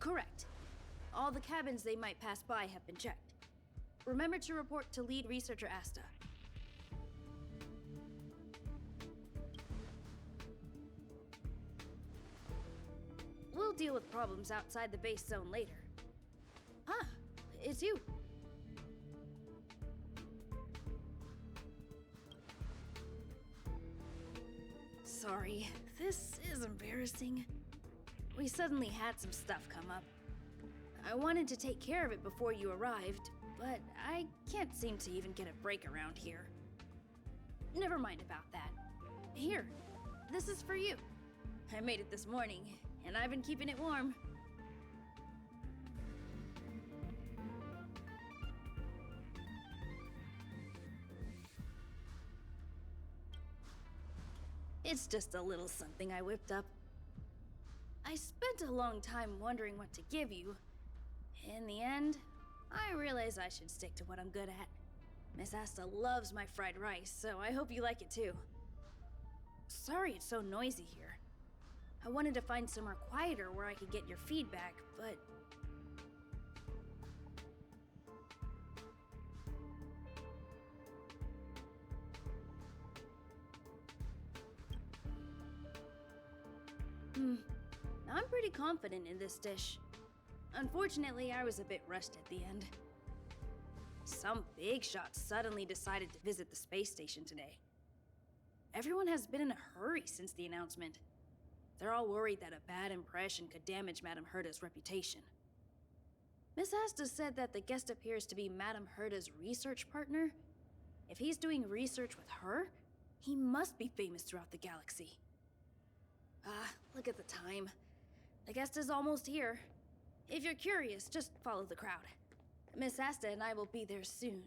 Correct. All the cabins they might pass by have been checked. Remember to report to lead researcher Asta. We'll deal with problems outside the base zone later. Ah, it's you. Sorry, this is embarrassing. We suddenly had some stuff come up. I wanted to take care of it before you arrived, but I can't seem to even get a break around here. Never mind about that. Here, this is for you. I made it this morning, and I've been keeping it warm. It's just a little something I whipped up. I spent a long time wondering what to give you. In the end, I realized I should stick to what I'm good at. Miss Asta loves my fried rice, so I hope you like it too. Sorry it's so noisy here. I wanted to find somewhere quieter where I could get your feedback, but... I'm pretty confident in this dish. Unfortunately, I was a bit rushed at the end. Some big shot suddenly decided to visit the space station today. Everyone has been in a hurry since the announcement. They're all worried that a bad impression could damage Madame Herta's reputation. Miss Asta said that the guest appears to be Madame Herta's research partner. If he's doing research with her, he must be famous throughout the galaxy. Look at the time. The guest is almost here. If you're curious, just follow the crowd. Miss Asta and I will be there soon.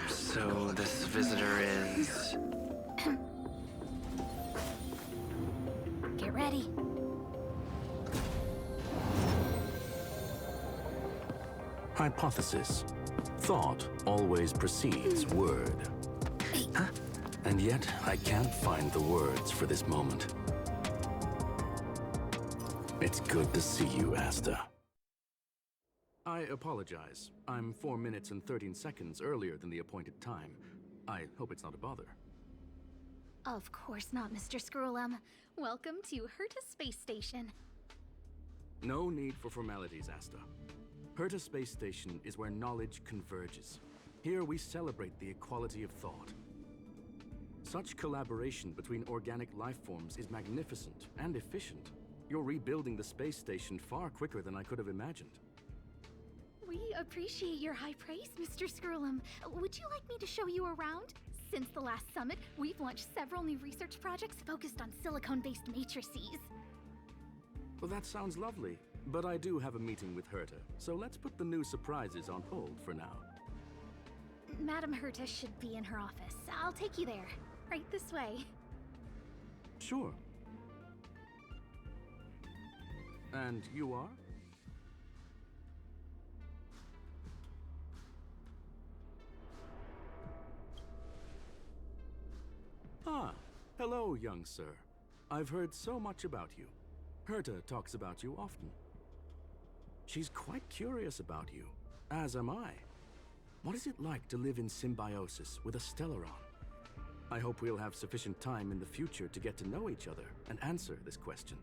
So this visitor is... Get ready. Hypothesis. Thought always precedes word. Huh? And yet, I can't find the words for this moment. It's good to see you, Asta. I apologize. I'm 4 minutes and 13 seconds earlier than the appointed time. I hope it's not a bother. Of course not, Mr. Scrollum. Welcome to Herta Space Station. No need for formalities, Asta. Herta Space Station is where knowledge converges. Here we celebrate the equality of thought. Such collaboration between organic life forms is magnificent and efficient. You're rebuilding the space station far quicker than I could have imagined. We appreciate your high praise, Mr. Scrollum. Would you like me to show you around? Since the last summit, we've launched several new research projects focused on silicone-based matrices. Well, that sounds lovely, but I do have a meeting with Herta, so let's put the new surprises on hold for now. Madame Herta should be in her office. I'll take you there. Right this way. Sure. And you are? Ah, hello, young sir. I've heard so much about you. Herta talks about you often. She's quite curious about you, as am I. What is it like to live in symbiosis with a Stellaron? I hope we'll have sufficient time in the future to get to know each other and answer this question.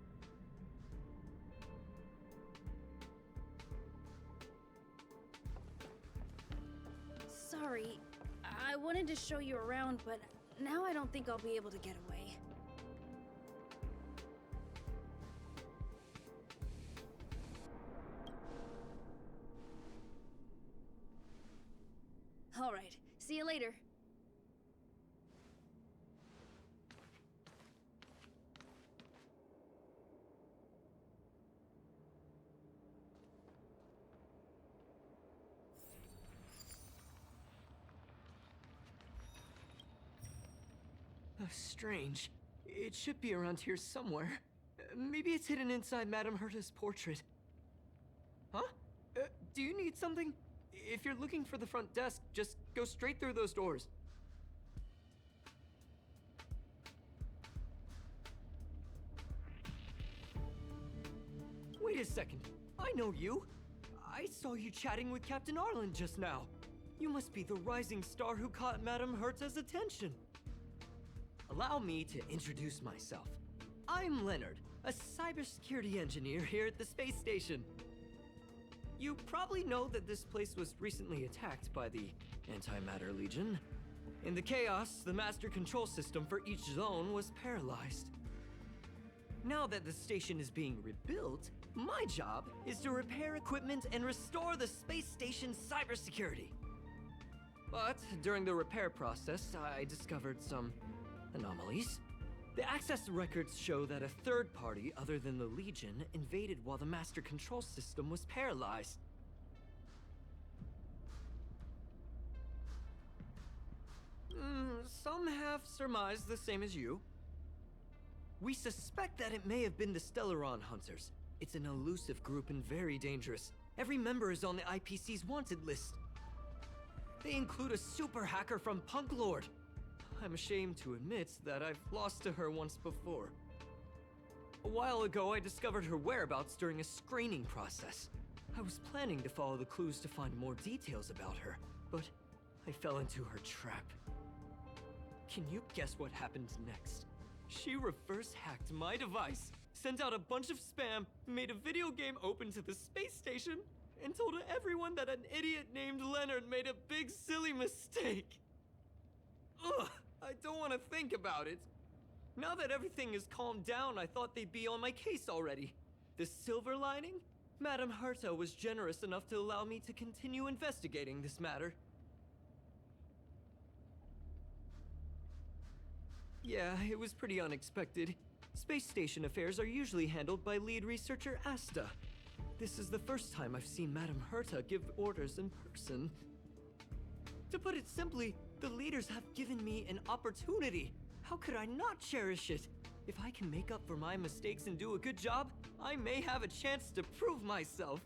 Sorry, I wanted to show you around, but now I don't think I'll be able to get away. All right, see you later. Strange. It should be around here somewhere. Maybe it's hidden inside Madame Herta's portrait. Huh? Do you need something? If you're looking for the front desk, just go straight through those doors. Wait a second. I know you. I saw you chatting with Captain Arlen just now. You must be the rising star who caught Madame Herta's attention. Allow me to introduce myself. I'm Leonard, a cybersecurity engineer here at the space station. You probably know that this place was recently attacked by the Antimatter Legion. In the chaos, the master control system for each zone was paralyzed. Now that the station is being rebuilt, my job is to repair equipment and restore the space station's cybersecurity. But during the repair process, I discovered some anomalies. The access records show that a third party other than the Legion invaded while the master control system was paralyzed. Some have surmised the same as you. We suspect that it may have been the Stellaron Hunters. It's an elusive group and very dangerous. Every member is on the IPC's wanted list. They include a super hacker from Punk-Lord. I'm ashamed to admit that I've lost to her once before. A while ago, I discovered her whereabouts during a screening process. I was planning to follow the clues to find more details about her, but I fell into her trap. Can you guess what happened next? She reverse hacked my device, sent out a bunch of spam, made a video game open to the space station, and told everyone that an idiot named Leonard made a big silly mistake. Ugh, I don't want to think about it. Now that everything is calmed down, I thought they'd be on my case already. The silver lining? Madame Herta was generous enough to allow me to continue investigating this matter. Yeah, it was pretty unexpected. Space station affairs are usually handled by lead researcher Asta. This is the first time I've seen Madame Herta give orders in person. To put it simply, the leaders have given me an opportunity. How could I not cherish it? If I can make up for my mistakes and do a good job, I may have a chance to prove myself.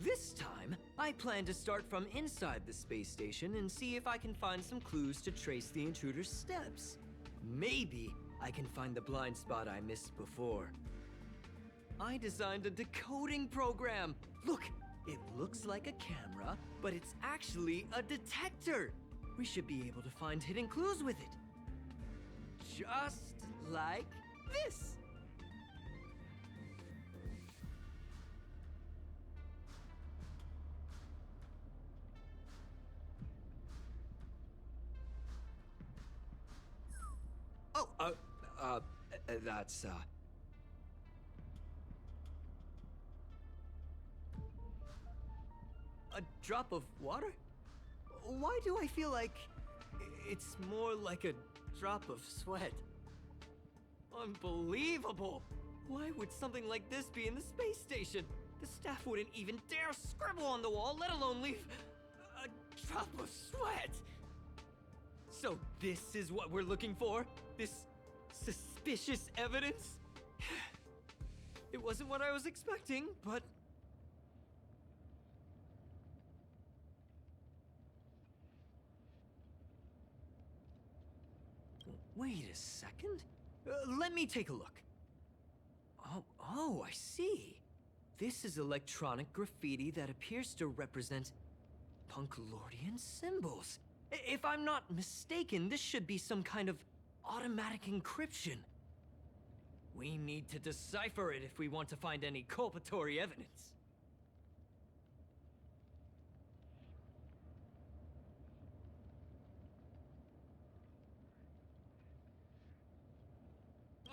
This time, I plan to start from inside the space station and see if I can find some clues to trace the intruder's steps. Maybe I can find the blind spot I missed before. I designed a decoding program. Look, it looks like a camera, but it's actually a detector. We should be able to find hidden clues with it. Just like this. That's, a drop of water? Why do I feel like it's more like a drop of sweat? Unbelievable! Why would something like this be in the space station? The staff wouldn't even dare scribble on the wall, let alone leave a drop of sweat! So this is what we're looking for? This suspicious evidence? It wasn't what I was expecting, but... Wait a second. Let me take a look. Oh, I see. This is electronic graffiti that appears to represent Punk-Lordian symbols. If I'm not mistaken, this should be some kind of automatic encryption. We need to decipher it if we want to find any culpatory evidence.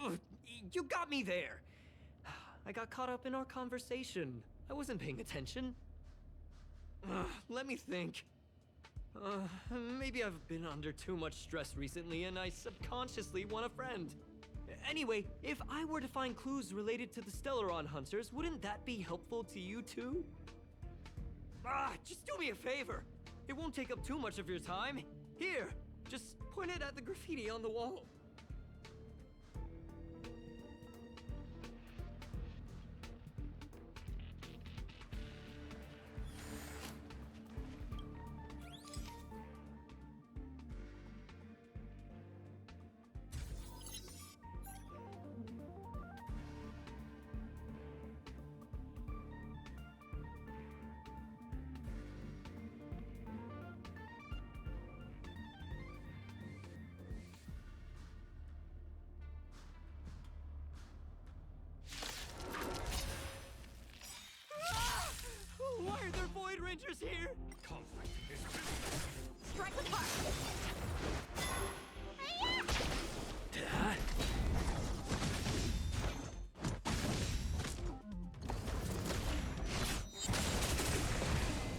Ugh, you got me there! I got caught up in our conversation. I wasn't paying attention. Let me think. Maybe I've been under too much stress recently and I subconsciously want a friend. Anyway, if I were to find clues related to the Stellaron Hunters, wouldn't that be helpful to you too? Just do me a favor. It won't take up too much of your time. Here, Just point it at the graffiti on the wall. Why are there Void Rangers here? Conflict is business. Strike with heart! Dad?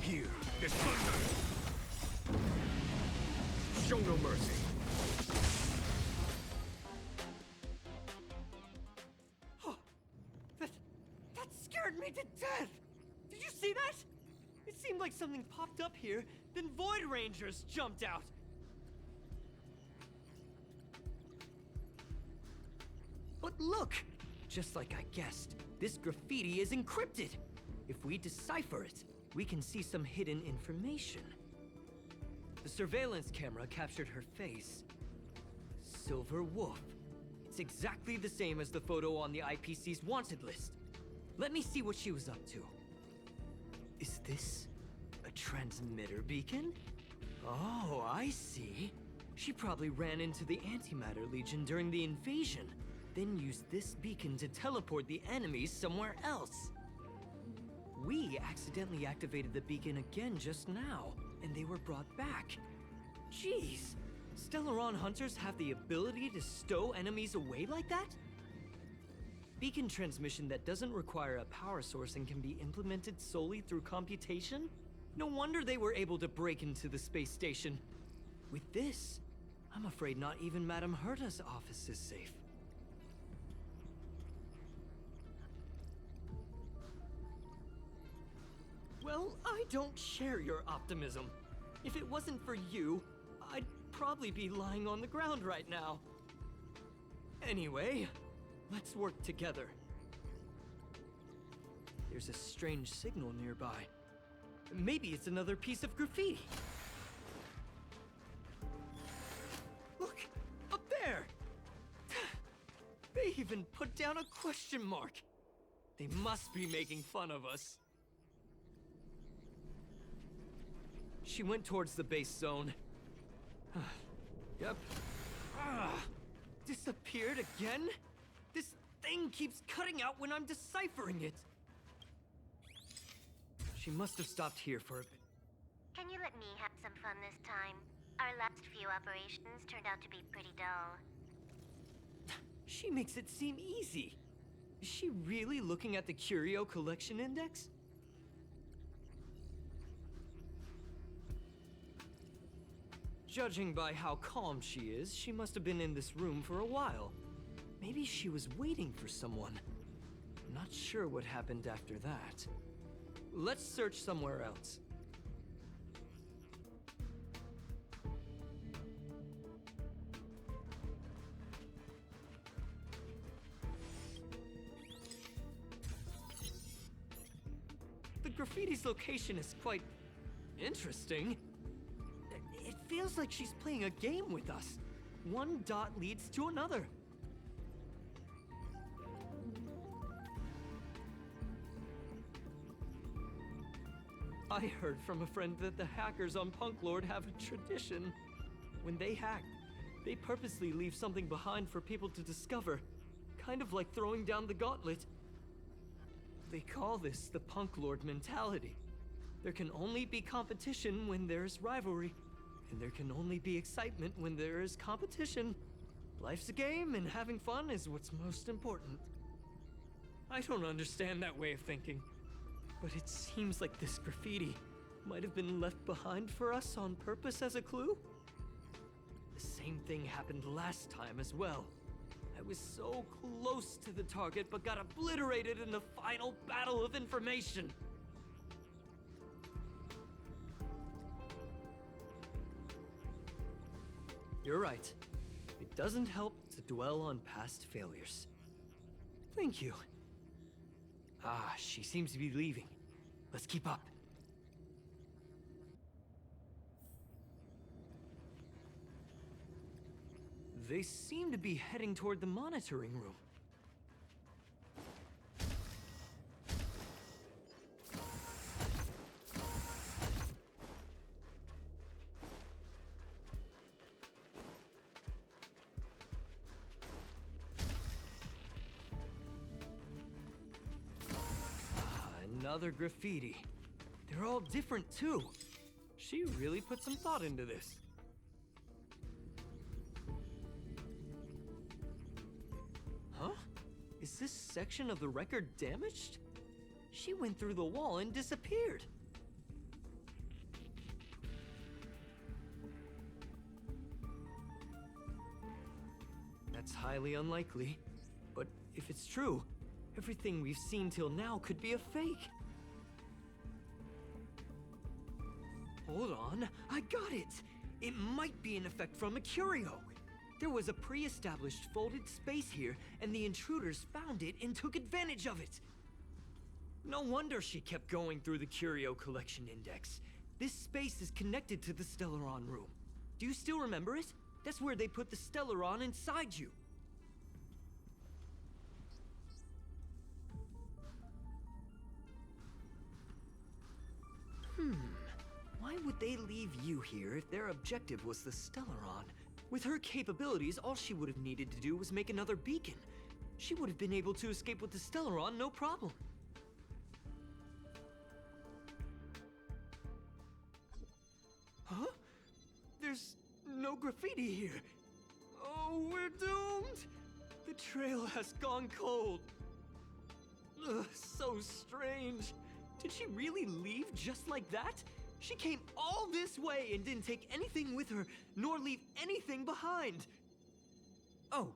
Here is thunder. Show no mercy. Oh, that scared me to death! Did you see that? It seemed like something popped up here, then Void Rangers jumped out. But look! Just like I guessed, this graffiti is encrypted. If we decipher it, we can see some hidden information. The surveillance camera captured her face. Silver Wolf. It's exactly the same as the photo on the IPC's wanted list. Let me see what she was up to. Is this a transmitter beacon? Oh, I see. She probably ran into the Antimatter Legion during the invasion, then used this beacon to teleport the enemies somewhere else. We accidentally activated the beacon again just now, and they were brought back. Jeez, Stellaron hunters have the ability to stow enemies away like that? Beacon transmission that doesn't require a power source and can be implemented solely through computation? No wonder they were able to break into the space station. With this, I'm afraid not even Madame Herta's office is safe. Well, I don't share your optimism. If it wasn't for you, I'd probably be lying on the ground right now. Anyway, let's work together. There's a strange signal nearby. Maybe it's another piece of graffiti. Look, up there! They even put down a question mark. They must be making fun of us. She went towards the base zone. Yep. Disappeared again? This thing keeps cutting out when I'm deciphering it. She must have stopped here for a bit. Can you let me have some fun this time? Our last few operations turned out to be pretty dull. She makes it seem easy. Is she really looking at the Curio Collection Index? Judging by how calm she is, she must have been in this room for a while. Maybe she was waiting for someone. I'm not sure what happened after that. Let's search somewhere else. The graffiti's location is quite interesting. It feels like she's playing a game with us. One dot leads to another. I heard from a friend that the hackers on Punklord have a tradition. When they hack, they purposely leave something behind for people to discover. Kind of like throwing down the gauntlet. They call this the Punklord mentality. There can only be competition when there's rivalry. And there can only be excitement when there is competition. Life's a game, and having fun is what's most important. I don't understand that way of thinking, but it seems like this graffiti might have been left behind for us on purpose as a clue. The same thing happened last time as well. I was so close to the target, but got obliterated in the final battle of information. You're right. It doesn't help to dwell on past failures. Thank you. Ah, she seems to be leaving. Let's keep up. They seem to be heading toward the monitoring room. Another graffiti. They're all different too. She really put some thought into this. Huh? Is this section of the record damaged? She went through the wall and disappeared. That's highly unlikely. But if it's true, everything we've seen till now could be a fake. Hold on, I got it! It might be an effect from a curio. There was a pre-established folded space here, and the intruders found it and took advantage of it. No wonder she kept going through the curio collection index. This space is connected to the Stellaron room. Do you still remember it? That's where they put the Stellaron inside you. Why would they leave you here if their objective was the Stellaron? With her capabilities, all she would have needed to do was make another beacon. She would have been able to escape with the Stellaron, no problem. Huh? There's no graffiti here. Oh, we're doomed! The trail has gone cold. Ugh, so strange. Did she really leave just like that? She came all this way and didn't take anything with her, nor leave anything behind. Oh,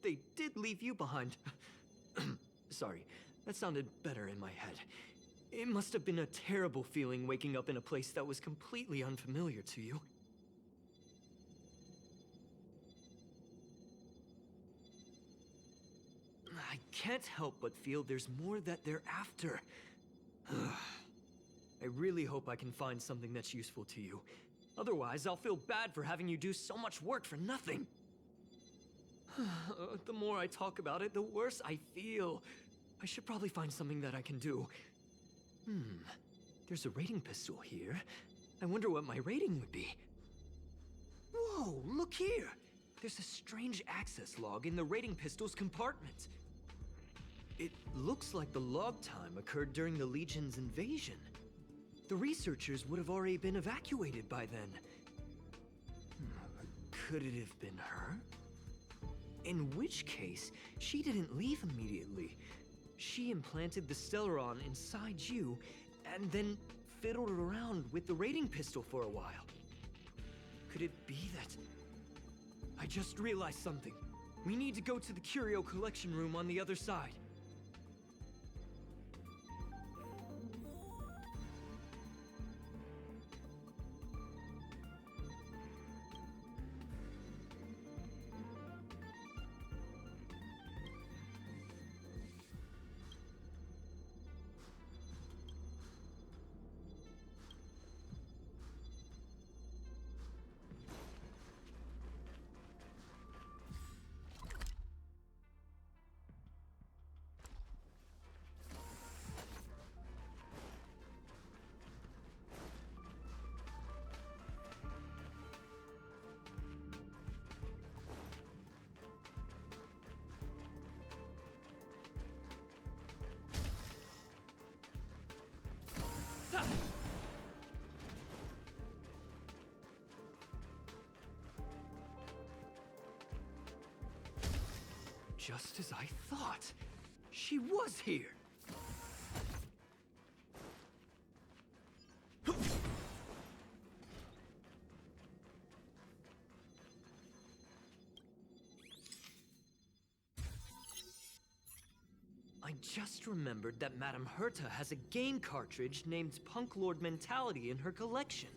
they did leave you behind. Sorry, that sounded better in my head. It must have been a terrible feeling waking up in a place that was completely unfamiliar to you. I can't help but feel there's more that they're after. I really hope I can find something that's useful to you. Otherwise, I'll feel bad for having you do so much work for nothing. The more I talk about it, the worse I feel. I should probably find something that I can do. There's a rating pistol here. I wonder what my rating would be. Whoa, look here! There's a strange access log in the rating pistol's compartment. It looks like the log time occurred during the Legion's invasion. The researchers would have already been evacuated by then. Could it have been her? In which case, she didn't leave immediately. She implanted the Stellaron inside you, and then fiddled around with the rating pistol for a while. Could it be that... I just realized something. We need to go to the curio collection room on the other side. Just as I thought. She was here. I just remembered that Madame Herta has a game cartridge named Punk Lord Mentality in her collection.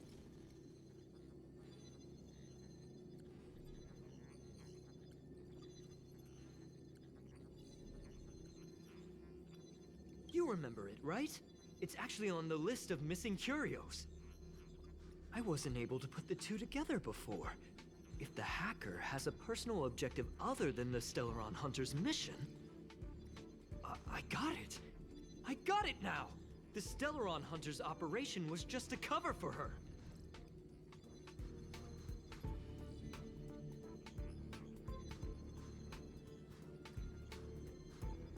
remember it, right? It's actually on the list of missing curios. I wasn't able to put the two together before. If the hacker has a personal objective other than the Stellaron Hunter's mission... I got it! I got it now! The Stellaron Hunter's operation was just a cover for her.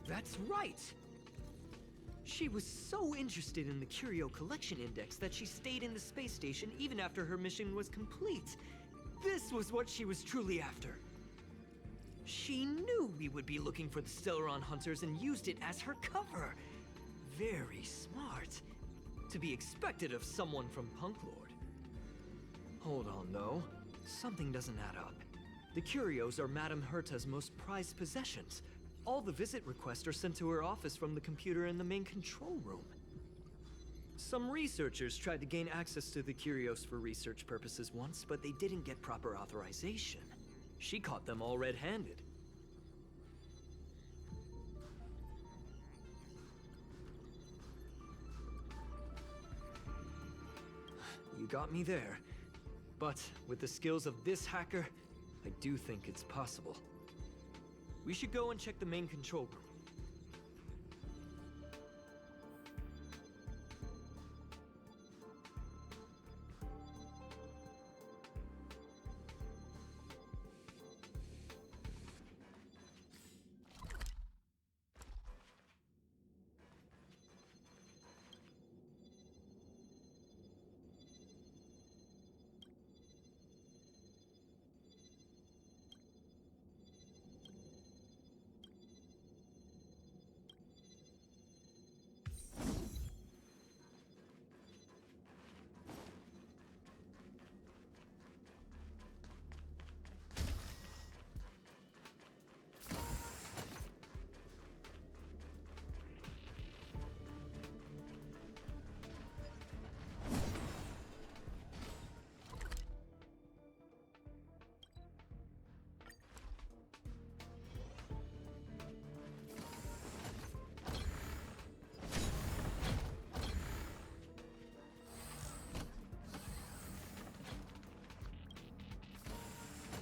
That's right! She was so interested in the Curio Collection Index that she stayed in the space station even after her mission was complete. This was what she was truly after. She knew we would be looking for the Stellaron Hunters and used it as her cover. Very smart. To be expected of someone from Punklord. Hold on, though. Something doesn't add up. The curios are Madame Herta's most prized possessions. All the visit requests are sent to her office from the computer in the main control room. Some researchers tried to gain access to the curios for research purposes once, but they didn't get proper authorization. She caught them all red-handed. You got me there. But with the skills of this hacker, I do think it's possible. We should go and check the main control room.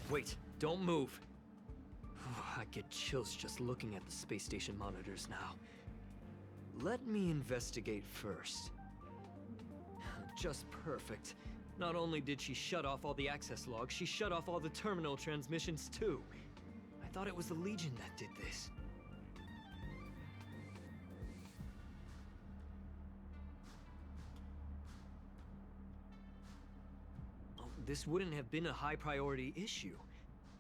Wait, don't move. I get chills just looking at the space station monitors now. Let me investigate first. Just perfect. Not only did she shut off all the access logs, she shut off all the terminal transmissions too. I thought it was the Legion that did this. This wouldn't have been a high-priority issue.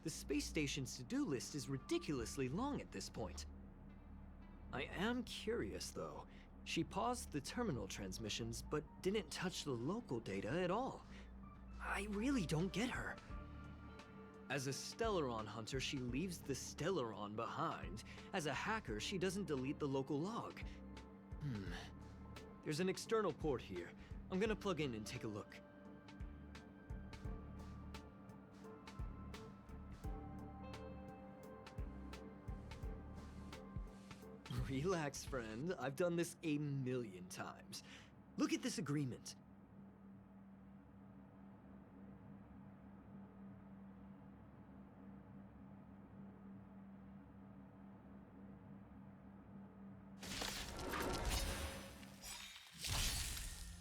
The space station's to-do list is ridiculously long at this point. I am curious, though. She paused the terminal transmissions, but didn't touch the local data at all. I really don't get her. As a Stellaron hunter, she leaves the Stellaron behind. As a hacker, she doesn't delete the local log. There's an external port here. I'm gonna plug in and take a look. Relax, friend. I've done this a million times. Look at this agreement.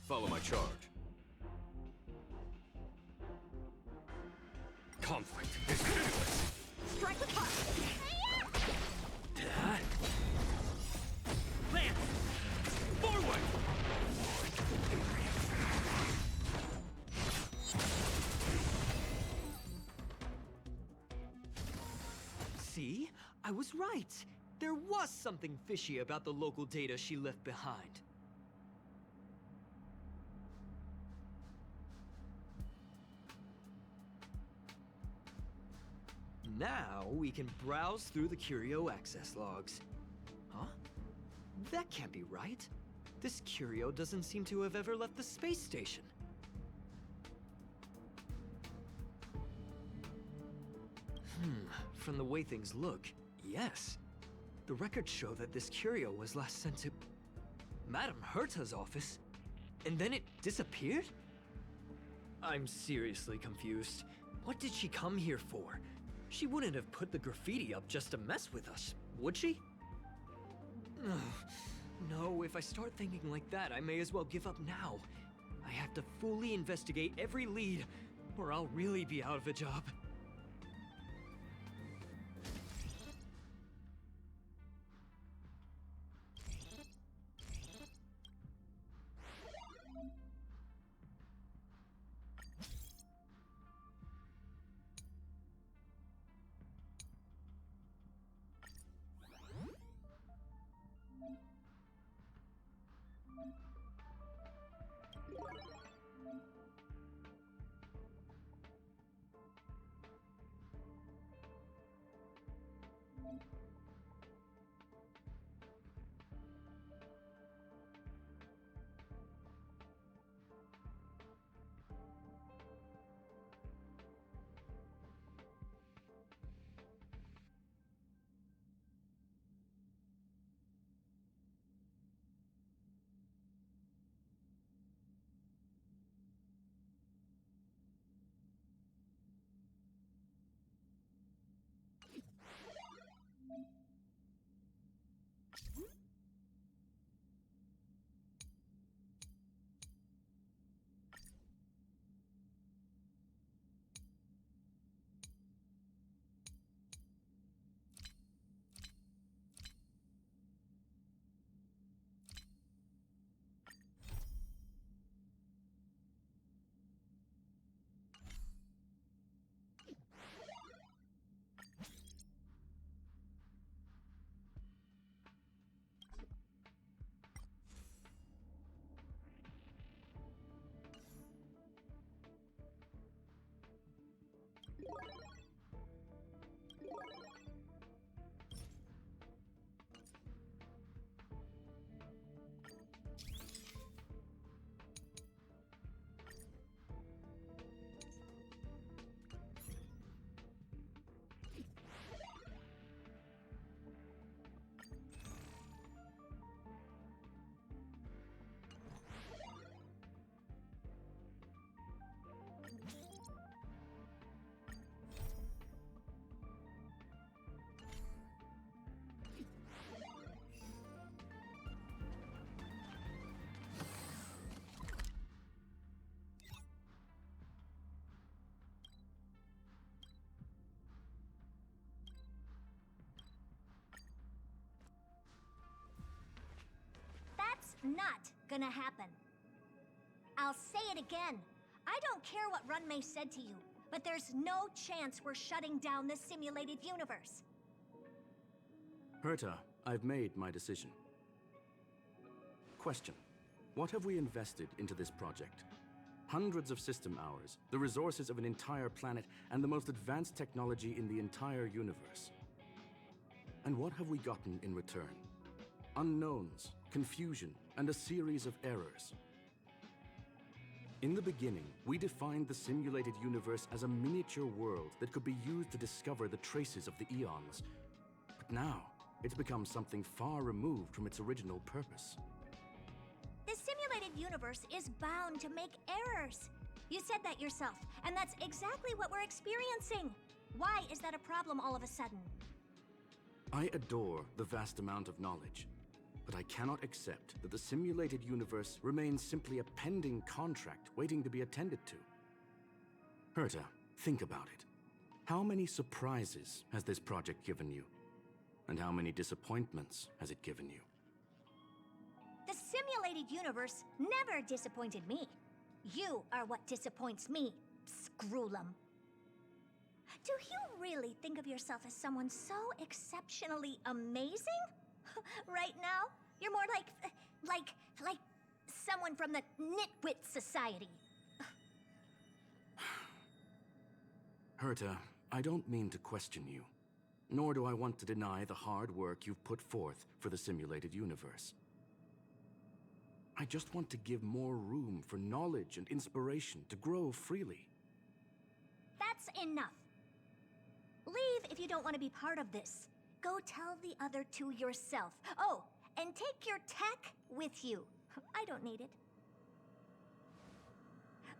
Follow my charge. Conflict is endless. Strike with heart! Lance! Forward! See? I was right. There was something fishy about the local data she left behind. Now we can browse through the Curio access logs. Huh? That can't be right. This Curio doesn't seem to have ever left the space station. From the way things look, yes. The records show that this Curio was last sent to... Madame Herta's office? And then it disappeared? I'm seriously confused. What did she come here for? She wouldn't have put the graffiti up just to mess with us, would she? No, if I start thinking like that, I may as well give up now. I have to fully investigate every lead, or I'll really be out of a job. Not gonna happen. I'll say it again. I don't care what Runmei said to you, but there's no chance we're shutting down this simulated universe. Herta, I've made my decision. Question. What have we invested into this project? Hundreds of system hours, the resources of an entire planet, and the most advanced technology in the entire universe. And what have we gotten in return? Unknowns, confusion, and a series of errors. In the beginning, we defined the simulated universe as a miniature world that could be used to discover the traces of the eons. But now, it's become something far removed from its original purpose. The simulated universe is bound to make errors. You said that yourself, and that's exactly what we're experiencing. Why is that a problem all of a sudden? I adore the vast amount of knowledge, but I cannot accept that the simulated universe remains simply a pending contract waiting to be attended to. Herta, think about it. How many surprises has this project given you? And how many disappointments has it given you? The simulated universe never disappointed me. You are what disappoints me, Scroolum. Do you really think of yourself as someone so exceptionally amazing? Right now, you're more like someone from the Nitwit Society. Herta, I don't mean to question you, nor do I want to deny the hard work you've put forth for the simulated universe. I just want to give more room for knowledge and inspiration to grow freely. That's enough. Leave if you don't want to be part of this. Go tell the other two yourself. Oh, And take your tech with you. I don't need it.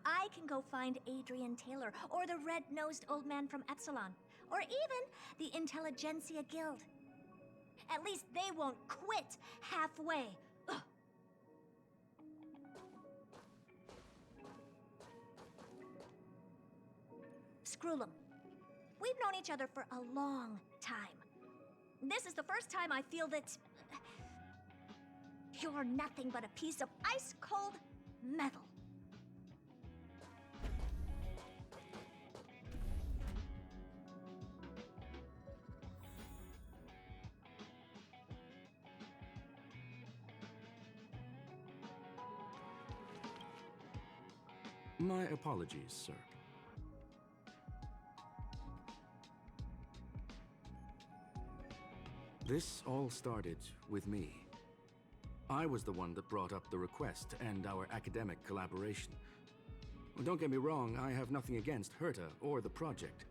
I can go find Adrian Taylor, or the red-nosed old man from Epsilon, or even the Intelligentsia Guild. At least they won't quit halfway. Ugh. Screw 'em. We've known each other for a long time. This is the first time I feel that you're nothing but a piece of ice-cold metal. My apologies, sir. This all started with me. I was the one that brought up the request to end our academic collaboration. Don't get me wrong, I have nothing against Herta or the project.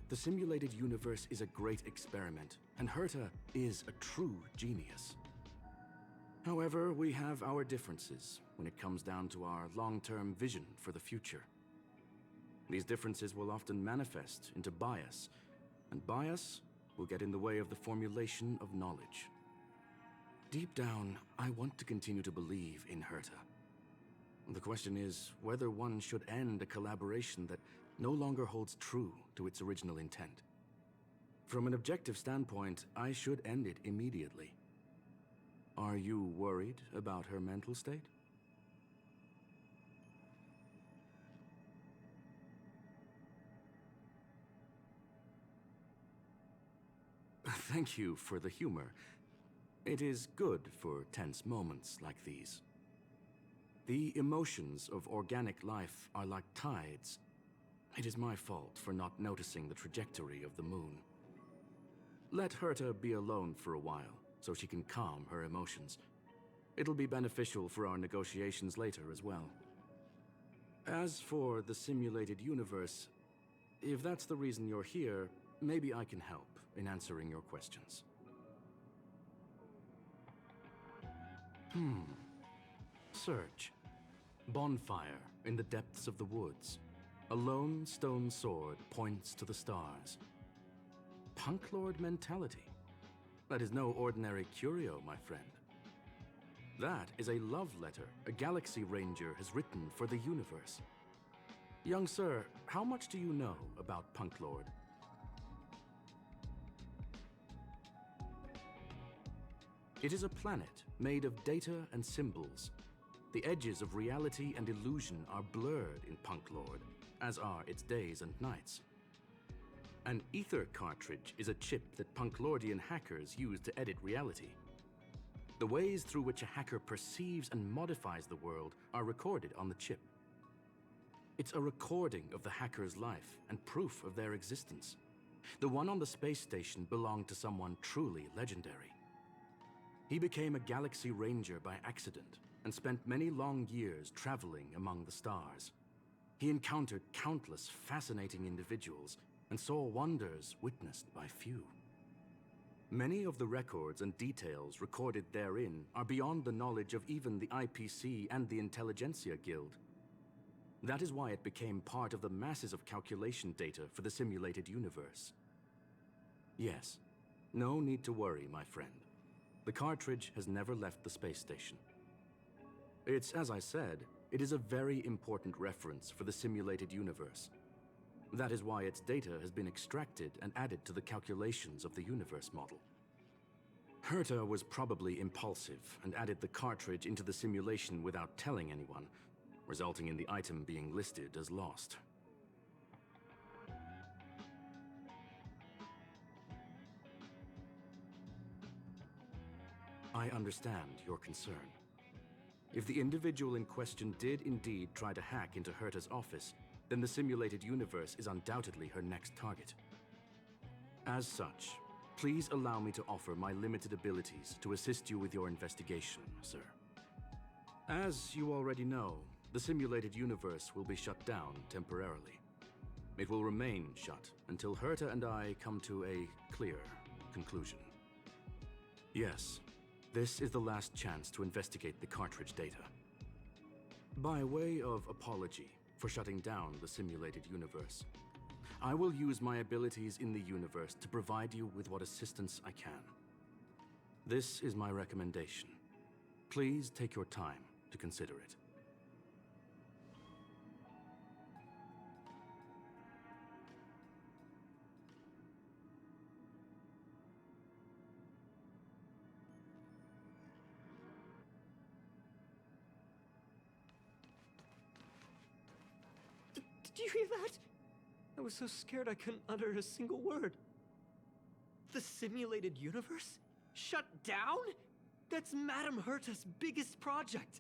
The simulated universe is a great experiment, and Herta is a true genius. However, we have our differences when it comes down to our long-term vision for the future. These differences will often manifest into bias, and bias will get in the way of the formulation of knowledge. Deep down, I want to continue to believe in Herta. The question is whether one should end a collaboration that no longer holds true to its original intent. From an objective standpoint, I should end it immediately. Are you worried about her mental state? Thank you for the humor. It is good for tense moments like these. The emotions of organic life are like tides. It is my fault for not noticing the trajectory of the moon. Let Herta be alone for a while, so she can calm her emotions. It'll be beneficial for our negotiations later as well. As for the simulated universe, if that's the reason you're here, maybe I can help in answering your questions. Search. Bonfire in the depths of the woods. A lone stone sword points to the stars. Punklord mentality. That is no ordinary curio, my friend. That is a love letter a Galaxy Ranger has written for the universe. Young sir, how much do you know about Punklord? It is a planet made of data and symbols. The edges of reality and illusion are blurred in Punklord, as are its days and nights. An ether cartridge is a chip that Punklordian hackers use to edit reality. The ways through which a hacker perceives and modifies the world are recorded on the chip. It's a recording of the hacker's life and proof of their existence. The one on the space station belonged to someone truly legendary. He became a Galaxy Ranger by accident and spent many long years traveling among the stars. He encountered countless fascinating individuals and saw wonders witnessed by few. Many of the records and details recorded therein are beyond the knowledge of even the IPC and the Intelligentsia Guild. That is why it became part of the masses of calculation data for the simulated universe. Yes, no need to worry, my friend. The cartridge has never left the space station. It's, as I said, it is a very important reference for the simulated universe. That is why its data has been extracted and added to the calculations of the universe model. Herta was probably impulsive and added the cartridge into the simulation without telling anyone, resulting in the item being listed as lost. I understand your concern. If the individual in question did indeed try to hack into Herta's office, then the simulated universe is undoubtedly her next target. As such, please allow me to offer my limited abilities to assist you with your investigation, sir. As you already know, the simulated universe will be shut down temporarily. It will remain shut until Herta and I come to a clear conclusion. Yes, This is the last chance to investigate the cartridge data. By way of apology for shutting down the simulated universe, I will use my abilities in the universe to provide you with what assistance I can. This is my recommendation. Please take your time to consider it. Did you hear that? I was so scared I couldn't utter a single word. The simulated universe? Shut down? That's Madame Herta's biggest project.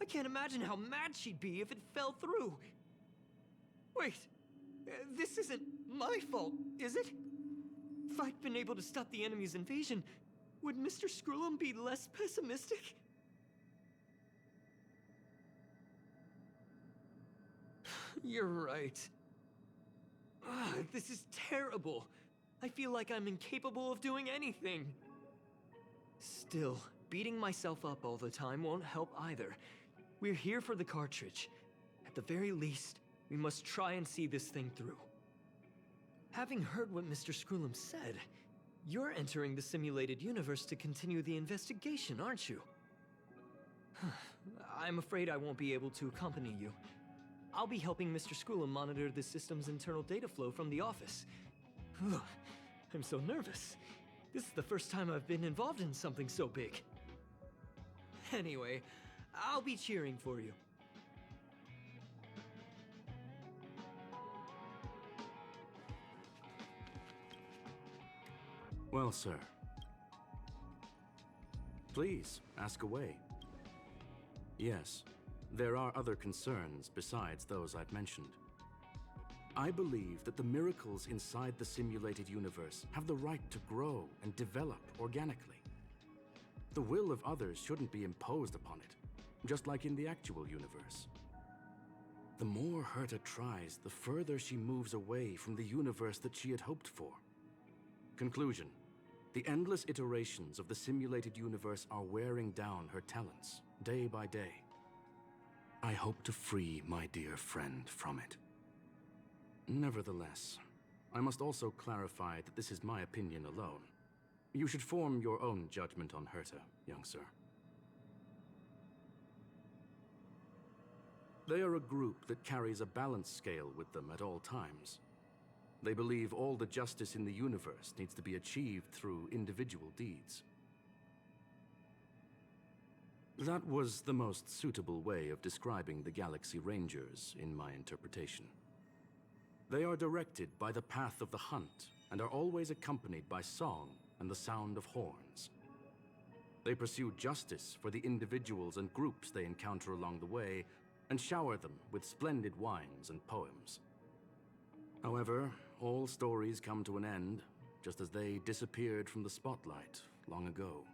I can't imagine how mad she'd be if it fell through. Wait, this isn't my fault, is it? If I'd been able to stop the enemy's invasion, would Mr. Screw'em be less pessimistic? You're right. This is terrible. I feel like I'm incapable of doing anything. Still, beating myself up all the time won't help either. We're here for the cartridge. At the very least, we must try and see this thing through. Having heard what Mr. Screw'em said, you're entering the simulated universe to continue the investigation, aren't you? I'm afraid I won't be able to accompany you. I'll be helping Mr. Screw'em monitor the system's internal data flow from the office. I'm so nervous. This is the first time I've been involved in something so big. Anyway, I'll be cheering for you. Well, sir. Please, ask away. Yes, there are other concerns besides those I've mentioned. I believe that the miracles inside the simulated universe have the right to grow and develop organically. The will of others shouldn't be imposed upon it, just like in the actual universe. The more Herta tries, the further she moves away from the universe that she had hoped for. Conclusion: the endless iterations of the simulated universe are wearing down her talents, day by day. I hope to free my dear friend from it. Nevertheless, I must also clarify that this is my opinion alone. You should form your own judgment on Herta, young sir. They are a group that carries a balance scale with them at all times. They believe all the justice in the universe needs to be achieved through individual deeds. That was the most suitable way of describing the Galaxy Rangers, in my interpretation. They are directed by the path of the hunt, and are always accompanied by song and the sound of horns. They pursue justice for the individuals and groups they encounter along the way, and shower them with splendid wines and poems. However, all stories come to an end, just as they disappeared from the spotlight long ago.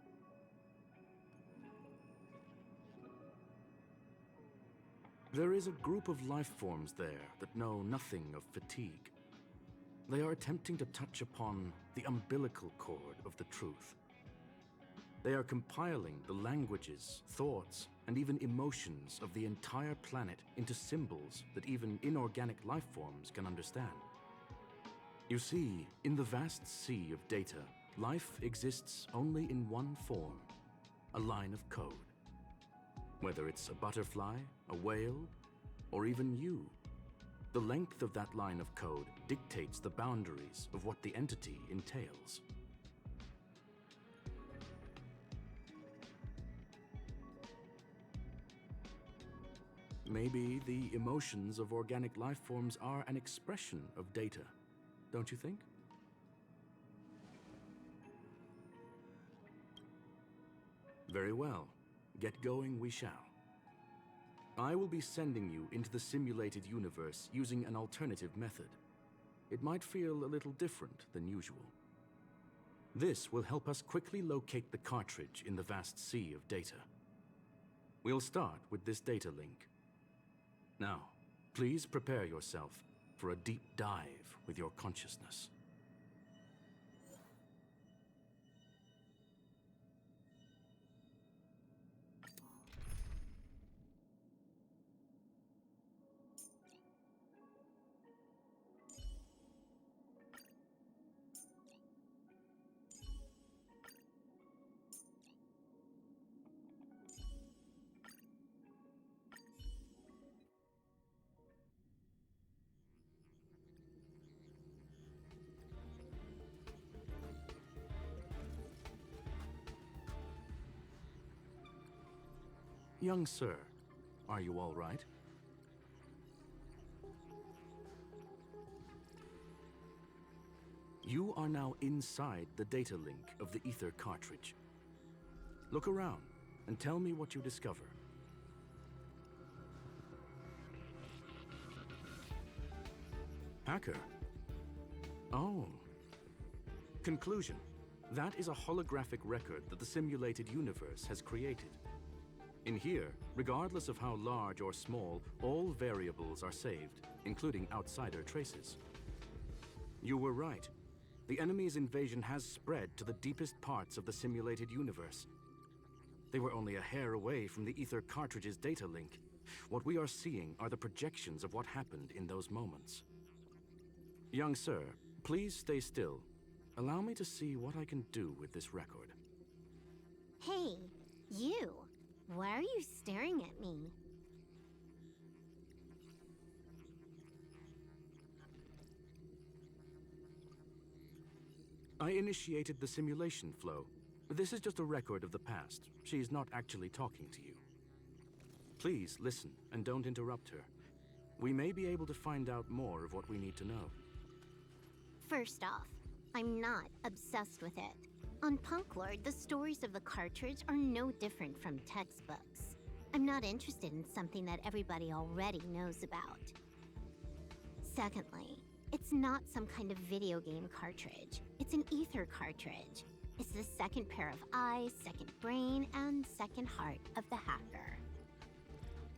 There is a group of life forms there that know nothing of fatigue. They are attempting to touch upon the umbilical cord of the truth. They are compiling the languages, thoughts, and even emotions of the entire planet into symbols that even inorganic life forms can understand. You see, in the vast sea of data, life exists only in one form: a line of code. Whether it's a butterfly, a whale, or even you, the length of that line of code dictates the boundaries of what the entity entails. Maybe the emotions of organic life forms are an expression of data, don't you think? Very well. Get going we shall. I will be sending you into the simulated universe using an alternative method. It might feel a little different than usual. This will help us quickly locate the cartridge in the vast sea of data. We'll start with this data link. Now, please prepare yourself for a deep dive with your consciousness. Young sir, are you all right? You are now inside the data link of the Ether cartridge. Look around and tell me what you discover. Hacker? Oh. Conclusion. That is a holographic record that the simulated universe has created. In here, regardless of how large or small, all variables are saved, including outsider traces. You were right. The enemy's invasion has spread to the deepest parts of the simulated universe. They were only a hair away from the Ether cartridge's data link. What we are seeing are the projections of what happened in those moments. Young sir, please stay still. Allow me to see what I can do with this record. Hey, you! Why are you staring at me? I initiated the simulation flow. This is just a record of the past. She's not actually talking to you. Please listen and don't interrupt her. We may be able to find out more of what we need to know. First off, I'm not obsessed with it. On Pанклорда, the stories of the cartridge are no different from textbooks. I'm not interested in something that everybody already knows about. Secondly, it's not some kind of video game cartridge. It's an Ether cartridge. It's the second pair of eyes, second brain, and second heart of the hacker.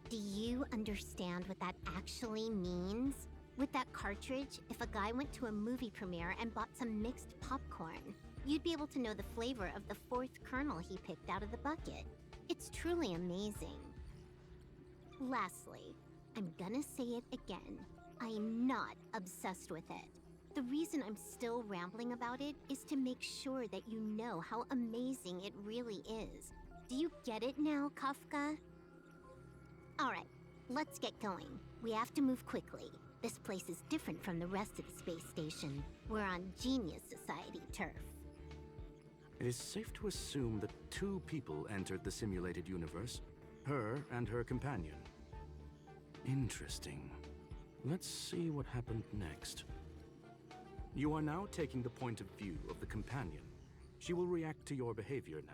Do you understand what that actually means? With that cartridge, if a guy went to a movie premiere and bought some mixed popcorn, you'd be able to know the flavor of the fourth kernel he picked out of the bucket. It's truly amazing. Lastly, I'm gonna say it again. I'm not obsessed with it. The reason I'm still rambling about it is to make sure that you know how amazing it really is. Do you get it now, Kafka? Alright, let's get going. We have to move quickly. This place is different from the rest of the space station. We're on Genius Society turf. It is safe to assume that two people entered the simulated universe, her and her companion. Interesting. Let's see what happened next. You are now taking the point of view of the companion. She will react to your behavior now.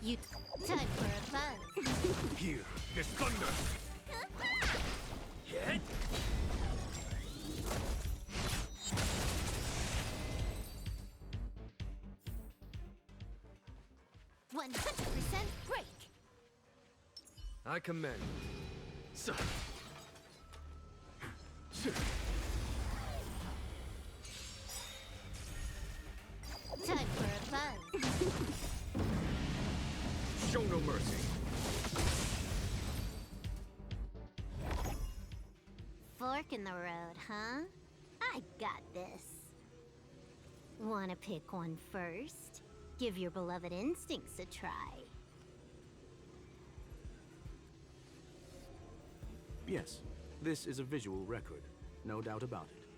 You time for a buzz. Here, there's thunder! Hit! 100% break. I commend. Sir. Time for a buzz. Show no mercy. Fork in the road, huh? I got this. Wanna pick one first? Give your beloved instincts a try. Yes, this is a visual record. No doubt about it.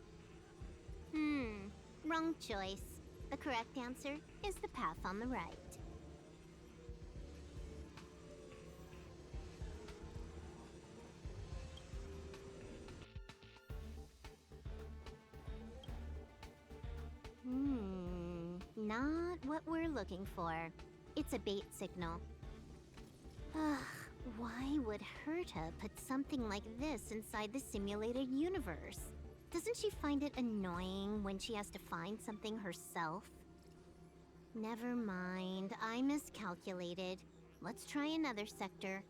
Wrong choice. The correct answer is the path on the right. Not what we're looking for. It's a bait signal. Ugh, why would Herta put something like this inside the simulated universe? Doesn't she find it annoying when she has to find something herself? Never mind, I miscalculated. Let's try another sector.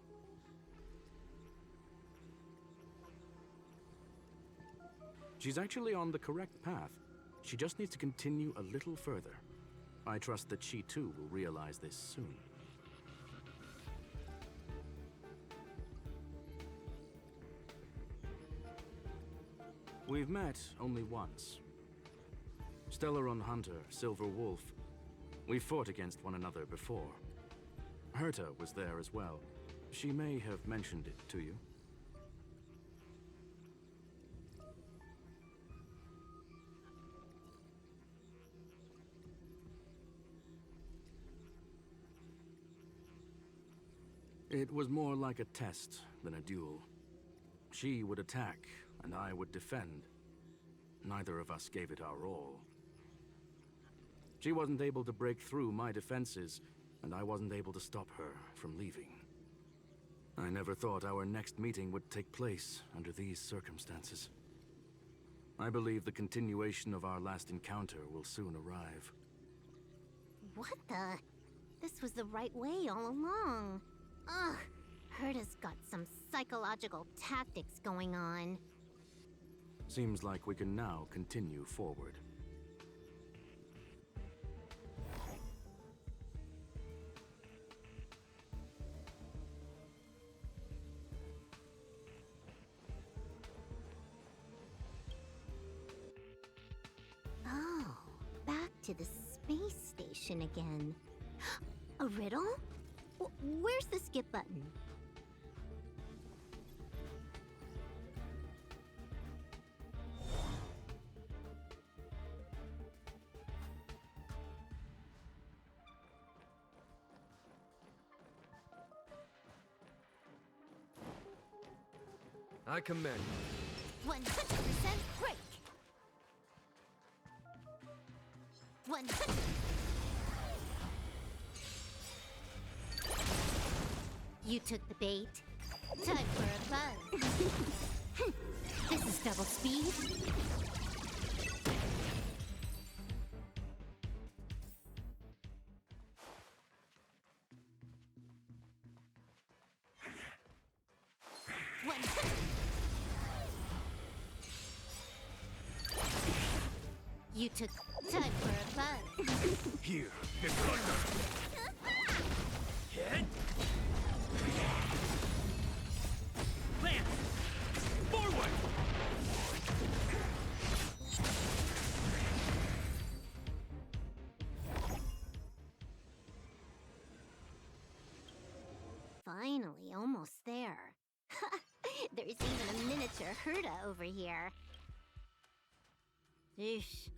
She's actually on the correct path. She just needs to continue a little further. I trust that she too will realize this soon. We've met only once. Stellaron Hunter, Silver Wolf. We fought against one another before. Herta was there as well. She may have mentioned it to you. It was more like a test than a duel. She would attack, and I would defend. Neither of us gave it our all. She wasn't able to break through my defenses, and I wasn't able to stop her from leaving. I never thought our next meeting would take place under these circumstances. I believe the continuation of our last encounter will soon arrive. What the? This was the right way all along. Ugh, Herta's got some psychological tactics going on. Seems like we can now continue forward. Oh, back to the space station again. A riddle? Where's the skip button? I commend. 100% break. 100. You took the bait. Time for a buzz. This is double speed. You took time for a buzz. Here, the thunder. Hit. Lance. Forward. Finally, almost there. There's even a miniature Herta over here. Eesh.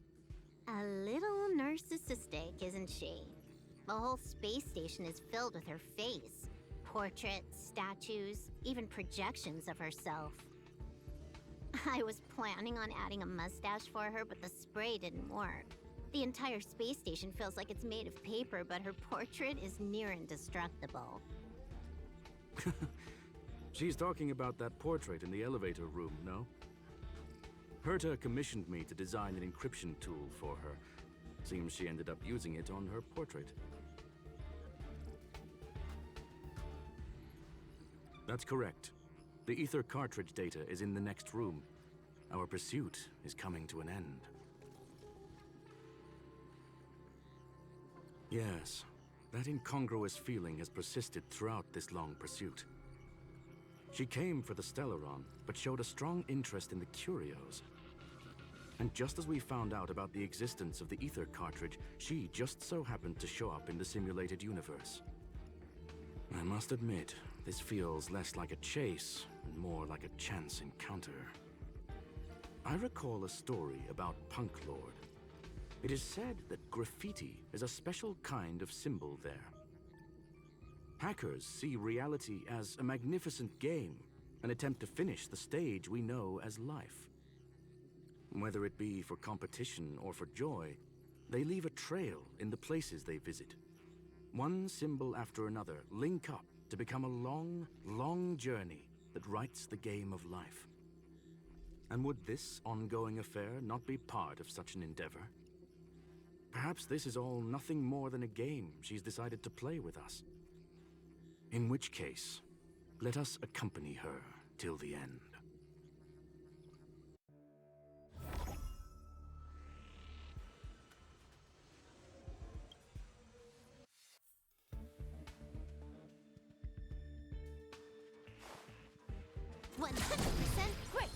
A little narcissistic, isn't she? The whole space station is filled with her face. Portraits, statues, even projections of herself. I was planning on adding a mustache for her, but the spray didn't work. The entire space station feels like it's made of paper, but her portrait is near indestructible. She's talking about that portrait in the elevator room, no? Herta commissioned me to design an encryption tool for her. Seems she ended up using it on her portrait. That's correct. The ether cartridge data is in the next room. Our pursuit is coming to an end. Yes, that incongruous feeling has persisted throughout this long pursuit. She came for the Stellaron, but showed a strong interest in the curios. And just as we found out about the existence of the ether cartridge, she just so happened to show up in the simulated universe. I must admit, this feels less like a chase and more like a chance encounter. I recall a story about Pанклорда. It is said that graffiti is a special kind of symbol there. Hackers see reality as a magnificent game and attempt to finish the stage we know as life. Whether it be for competition or for joy, they leave a trail in the places they visit. One symbol after another link up to become a long, long journey that writes the game of life. And would this ongoing affair not be part of such an endeavor? Perhaps this is all nothing more than a game she's decided to play with us. In which case, let us accompany her till the end. Break.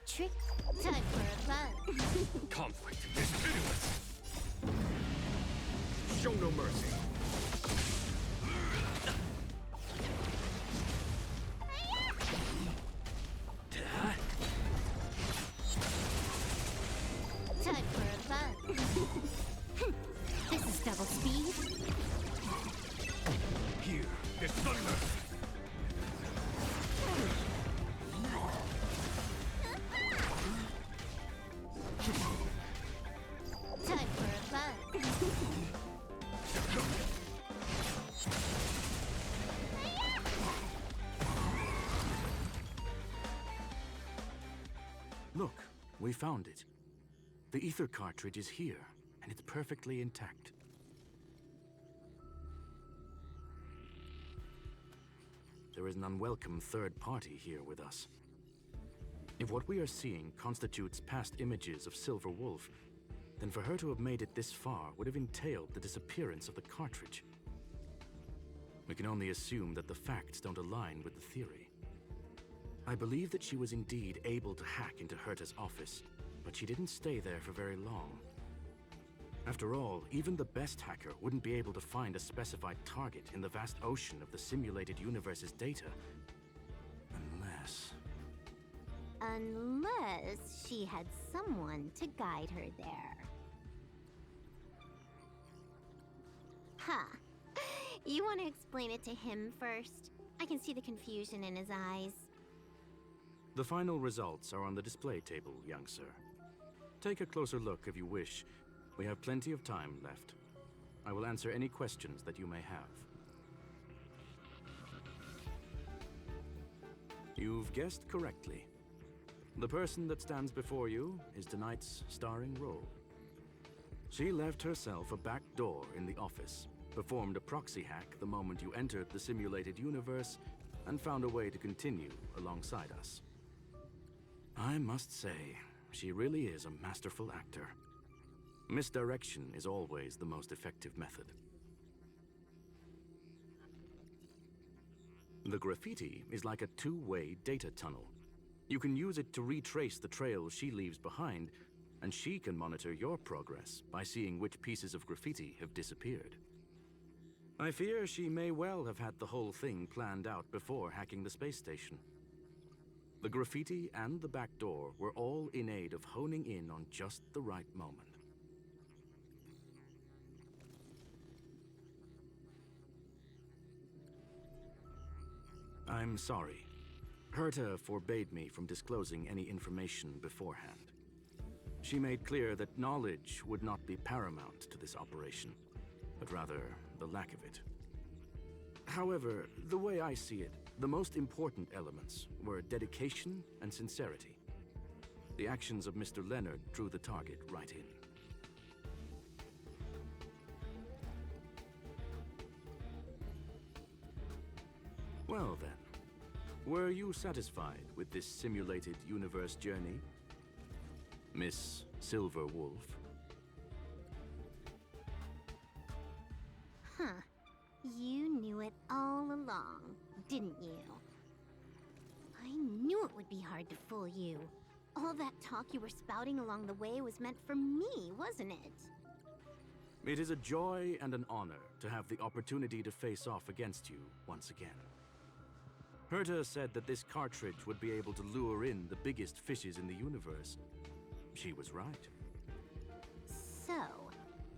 Trick time for a buzz. Conflict is pitiless. Show no mercy. Time for a buzz. This is double speed. Look, we found it. The ether cartridge is here, and it's perfectly intact. There is an unwelcome third party here with us. If what we are seeing constitutes past images of Silver Wolf, then for her to have made it this far would have entailed the disappearance of the cartridge. We can only assume that the facts don't align with the theory. I believe that she was indeed able to hack into Herta's office, but she didn't stay there for very long. After all, even the best hacker wouldn't be able to find a specified target in the vast ocean of the simulated universe's data. Unless she had someone to guide her there. Huh. You want to explain it to him first? I can see the confusion in his eyes. The final results are on the display table, young sir. Take a closer look if you wish. We have plenty of time left. I will answer any questions that you may have. You've guessed correctly. The person that stands before you is tonight's starring role. She left herself a back door in the office, performed a proxy hack the moment you entered the simulated universe, and found a way to continue alongside us. I must say, she really is a masterful actor. Misdirection is always the most effective method. The graffiti is like a two-way data tunnel. You can use it to retrace the trails she leaves behind, and she can monitor your progress by seeing which pieces of graffiti have disappeared. I fear she may well have had the whole thing planned out before hacking the space station. The graffiti and the back door were all in aid of honing in on just the right moment. I'm sorry. Herta forbade me from disclosing any information beforehand. She made clear that knowledge would not be paramount to this operation, but rather the lack of it. However, the way I see it, the most important elements were dedication and sincerity. The actions of Mr. Leonard drew the target right in. Well then, were you satisfied with this simulated universe journey, Miss Silver Wolf? Huh. You knew it all along, didn't you? I knew it would be hard to fool you. All that talk you were spouting along the way was meant for me, wasn't it? It is a joy and an honor to have the opportunity to face off against you once again. Herta said that this cartridge would be able to lure in the biggest fishes in the universe. She was right. So,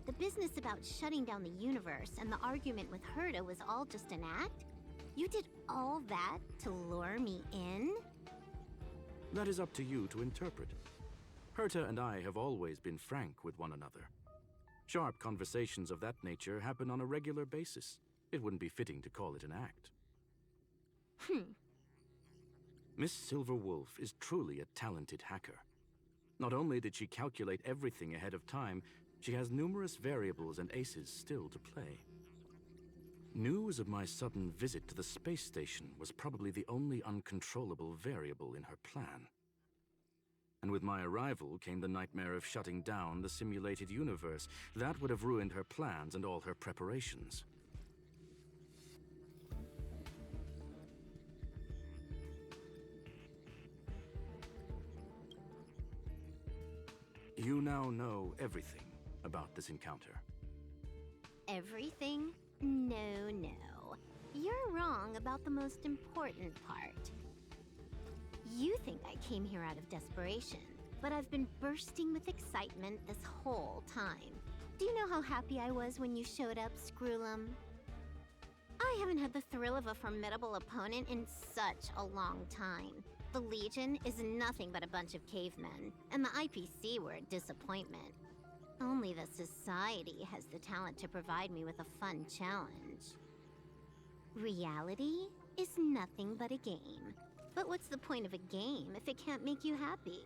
the business about shutting down the universe and the argument with Herta was all just an act? You did all that to lure me in? That is up to you to interpret. Herta and I have always been frank with one another. Sharp conversations of that nature happen on a regular basis. It wouldn't be fitting to call it an act. Miss Silver Wolf is truly a talented hacker. Not only did she calculate everything ahead of time, she has numerous variables and aces still to play. News of my sudden visit to the space station was probably the only uncontrollable variable in her plan. And with my arrival came the nightmare of shutting down the simulated universe. That would have ruined her plans and all her preparations. You now know everything about this encounter. Everything? No. You're wrong about the most important part. You think I came here out of desperation, but I've been bursting with excitement this whole time. Do you know how happy I was when you showed up, Screwlum? I haven't had the thrill of a formidable opponent in such a long time. The Legion is nothing but a bunch of cavemen, and the IPC were a disappointment. Only the Society has the talent to provide me with a fun challenge. Reality is nothing but a game. But what's the point of a game if it can't make you happy?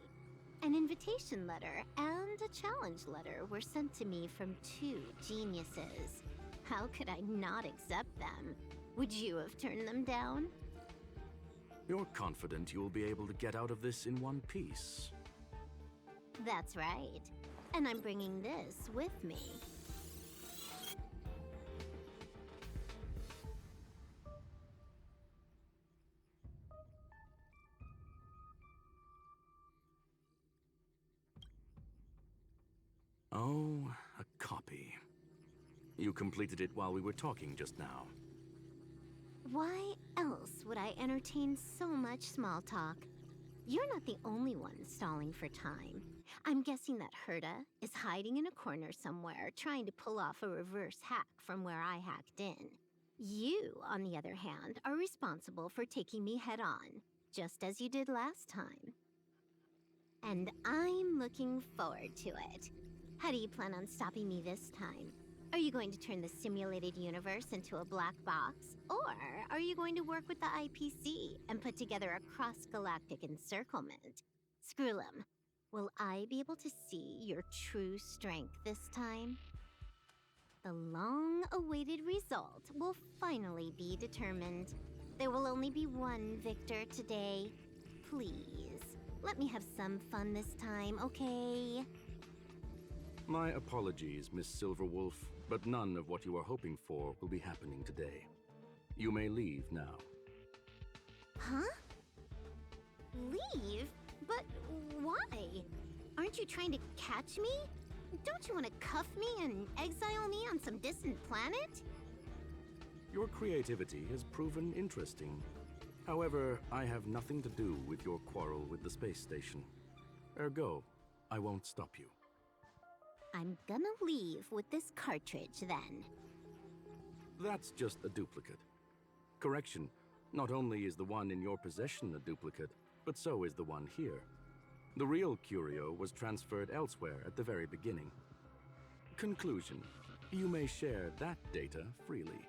An invitation letter and a challenge letter were sent to me from two geniuses. How could I not accept them? Would you have turned them down? You're confident you'll be able to get out of this in one piece. That's right. And I'm bringing this with me. Oh, a copy. You completed it while we were talking just now. Why else would I entertain so much small talk? You're not the only one stalling for time. I'm guessing that Herta is hiding in a corner somewhere, trying to pull off a reverse hack from where I hacked in. You, on the other hand, are responsible for taking me head on, just as you did last time. And I'm looking forward to it. How do you plan on stopping me this time? Are you going to turn the simulated universe into a black box? Or are you going to work with the IPC and put together a cross-galactic encirclement? Screwlum, will I be able to see your true strength this time? The long-awaited result will finally be determined. There will only be one victor today. Please, let me have some fun this time, okay? My apologies, Miss Silverwolf, but none of what you are hoping for will be happening today. You may leave now. Huh? Leave? But why? Aren't you trying to catch me? Don't you want to cuff me and exile me on some distant planet? Your creativity has proven interesting. However, I have nothing to do with your quarrel with the space station. Ergo, I won't stop you. I'm gonna leave with this cartridge then. That's just a duplicate. Correction, not only is the one in your possession a duplicate, but so is the one here. The real curio was transferred elsewhere at the very beginning. Conclusion, you may share that data freely.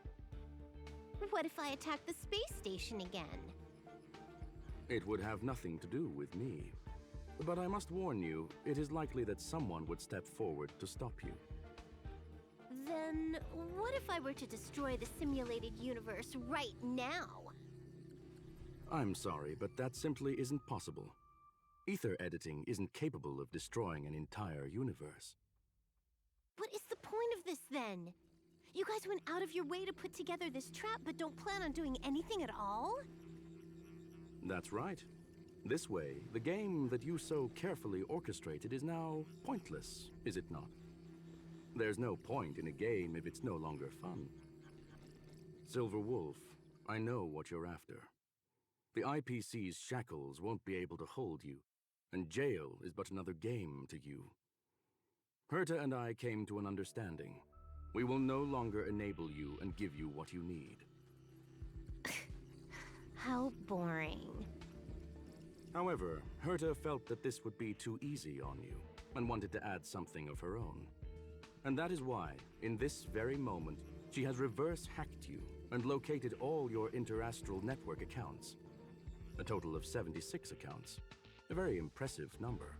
What if I attack the space station again? It would have nothing to do with me. But I must warn you, it is likely that someone would step forward to stop you. Then what if I were to destroy the simulated universe right now? I'm sorry, but that simply isn't possible. Ether editing isn't capable of destroying an entire universe. What is the point of this then? You guys went out of your way to put together this trap but don't plan on doing anything at all? That's right. This way, the game that you so carefully orchestrated is now pointless, is it not? There's no point in a game if it's no longer fun. Silver Wolf, I know what you're after. The IPC's shackles won't be able to hold you, and jail is but another game to you. Herta and I came to an understanding. We will no longer enable you and give you what you need. How boring. However, Herta felt that this would be too easy on you, and wanted to add something of her own. And that is why, in this very moment, she has reverse-hacked you and located all your interastral network accounts. A total of 76 accounts. A very impressive number.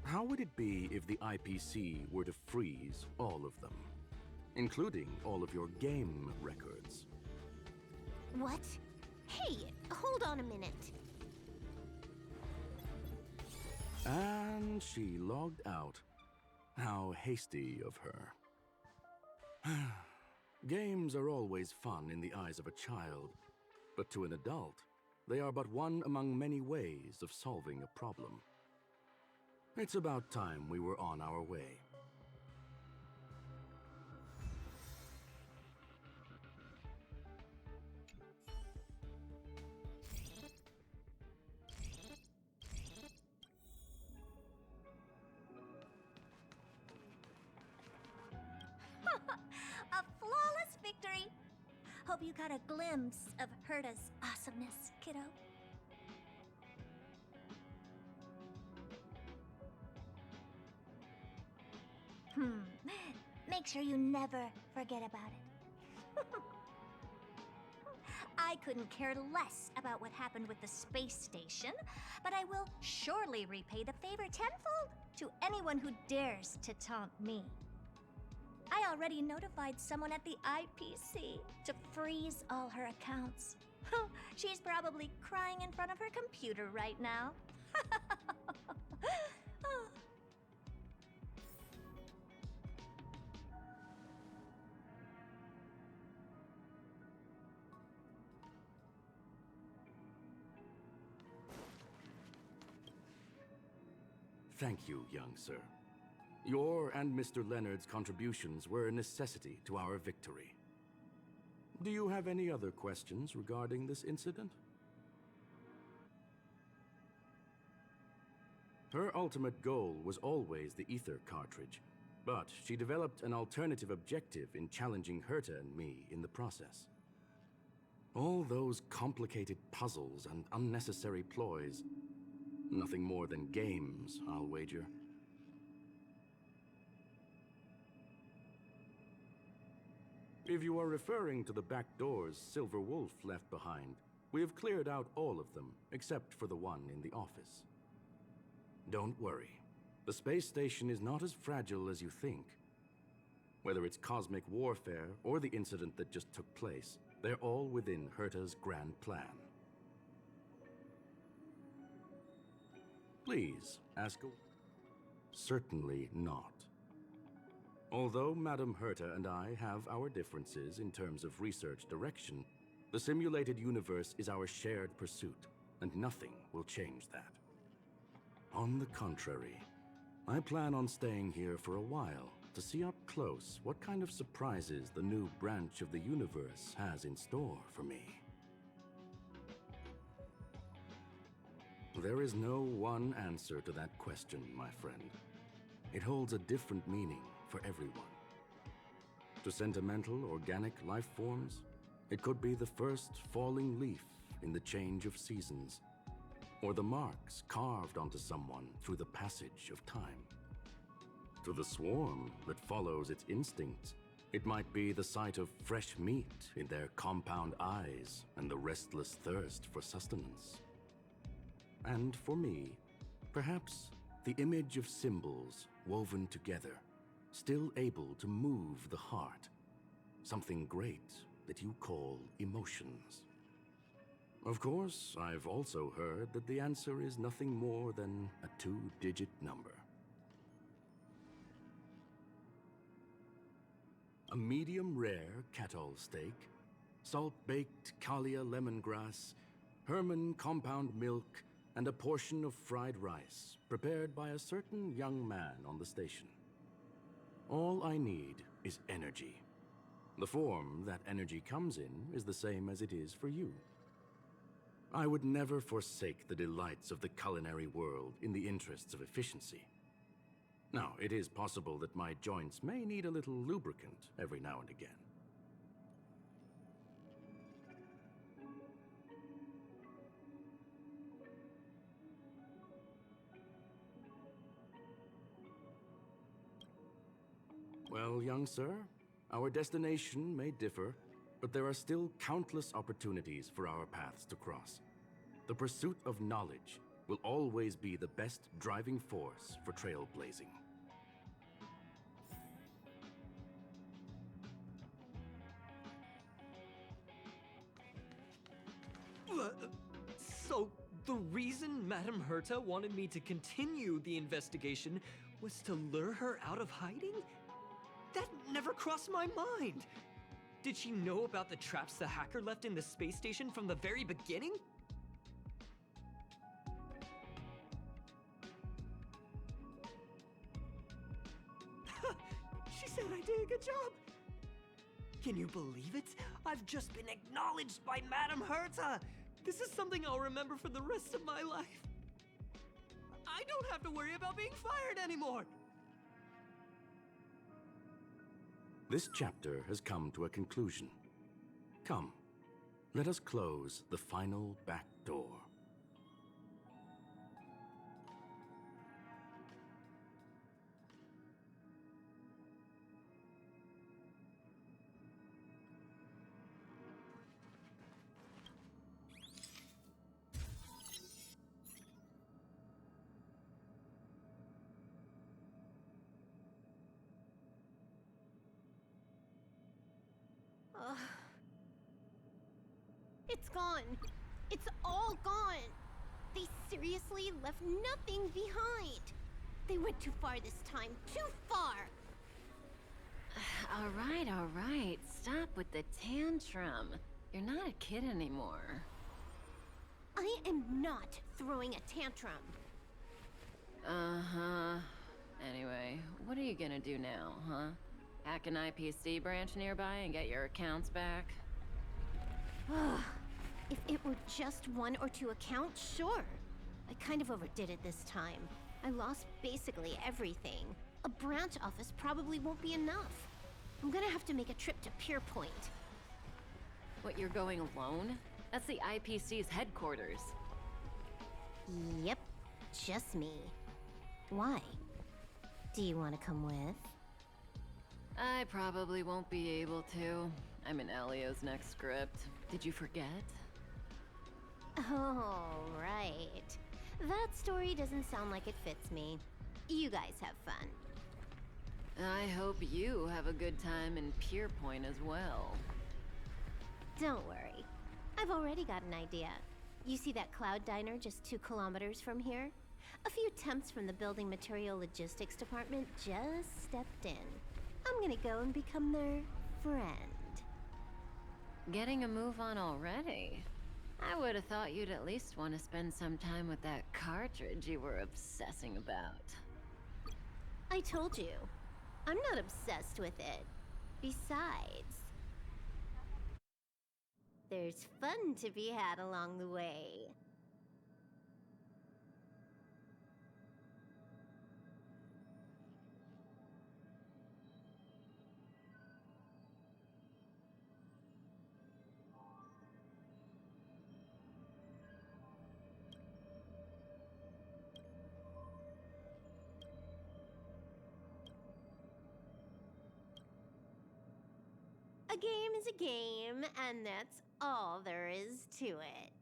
How would it be if the IPC were to freeze all of them, including all of your game records? What? Hey, hold on a minute. And she logged out. How hasty of her. Games are always fun in the eyes of a child, but to an adult, they are but one among many ways of solving a problem. It's about time we were on our way. A flawless victory! Hope you got a glimpse of Herta's awesomeness, kiddo. Make sure you never forget about it. I I couldn't care less about what happened with the space station, but I will surely repay the favor tenfold to anyone who dares to taunt me. I already notified someone at the IPC to freeze all her accounts. She's probably crying in front of her computer right now. Thank you, young sir. Your and Mr. Leonard's contributions were a necessity to our victory. Do you have any other questions regarding this incident? Her ultimate goal was always the ether cartridge, but she developed an alternative objective in challenging Herta and me in the process. All those complicated puzzles and unnecessary ploys, nothing more than games, I'll wager. If you are referring to the back doors Silver Wolf left behind, we have cleared out all of them, except for the one in the office. Don't worry. The space station is not as fragile as you think. Whether it's cosmic warfare or the incident that just took place, they're all within Herta's grand plan. Please, ask a... Certainly not. Although Madame Herta and I have our differences in terms of research direction, the simulated universe is our shared pursuit, and nothing will change that. On the contrary, I plan on staying here for a while to see up close what kind of surprises the new branch of the universe has in store for me. There is no one answer to that question, my friend. It holds a different meaning for everyone. To sentimental, organic life forms, it could be the first falling leaf in the change of seasons, or the marks carved onto someone through the passage of time. To the swarm that follows its instincts, it might be the sight of fresh meat in their compound eyes and the restless thirst for sustenance. And for me, perhaps the image of symbols woven together, still able to move the heart, something great that you call emotions. Of course, I've also heard that the answer is nothing more than a 2-digit number. A medium rare Catol steak, salt-baked Kalia lemongrass, Herman compound milk, and a portion of fried rice prepared by a certain young man on the station. All I need is energy. The form that energy comes in is the same as it is for you. I would never forsake the delights of the culinary world in the interests of efficiency. Now, it is possible that my joints may need a little lubricant every now and again. Well, young sir, our destination may differ, but there are still countless opportunities for our paths to cross. The pursuit of knowledge will always be the best driving force for trailblazing. So, the reason Madame Herta wanted me to continue the investigation was to lure her out of hiding? That never crossed my mind! Did she know about the traps the hacker left in the space station from the very beginning? She said I did a good job! Can you believe it? I've just been acknowledged by Madame Herta! This is something I'll remember for the rest of my life. I don't have to worry about being fired anymore! This chapter has come to a conclusion. Come, let us close the final back door. It's gone. It's all gone. They seriously left nothing behind. They went too far this time. Too far. All right. Stop with the tantrum. You're not a kid anymore. I am not throwing a tantrum. Uh-huh. Anyway, what are you gonna do now, huh? Hack an IPC branch nearby and get your accounts back? If it were just 1 or 2 accounts, sure. I kind of overdid it this time. I lost basically everything. A branch office probably won't be enough. I'm gonna have to make a trip to Pier Point. What, you're going alone? That's the IPC's headquarters. Yep, just me. Why? Do you want to come with? I probably won't be able to. I'm in Elio's next script. Did you forget? Oh, right. That story doesn't sound like it fits me. You guys have fun. I hope you have a good time in Pier Point as well. Don't worry. I've already got an idea. You see that Cloud Diner just 2 kilometers from here? A few temps from the Building Material Logistics Department just stepped in. I'm gonna go and become their friend. Getting a move on already? I would have thought you'd at least want to spend some time with that cartridge you were obsessing about. I told you. I'm not obsessed with it. Besides, there's fun to be had along the way. A game is a game, and that's all there is to it.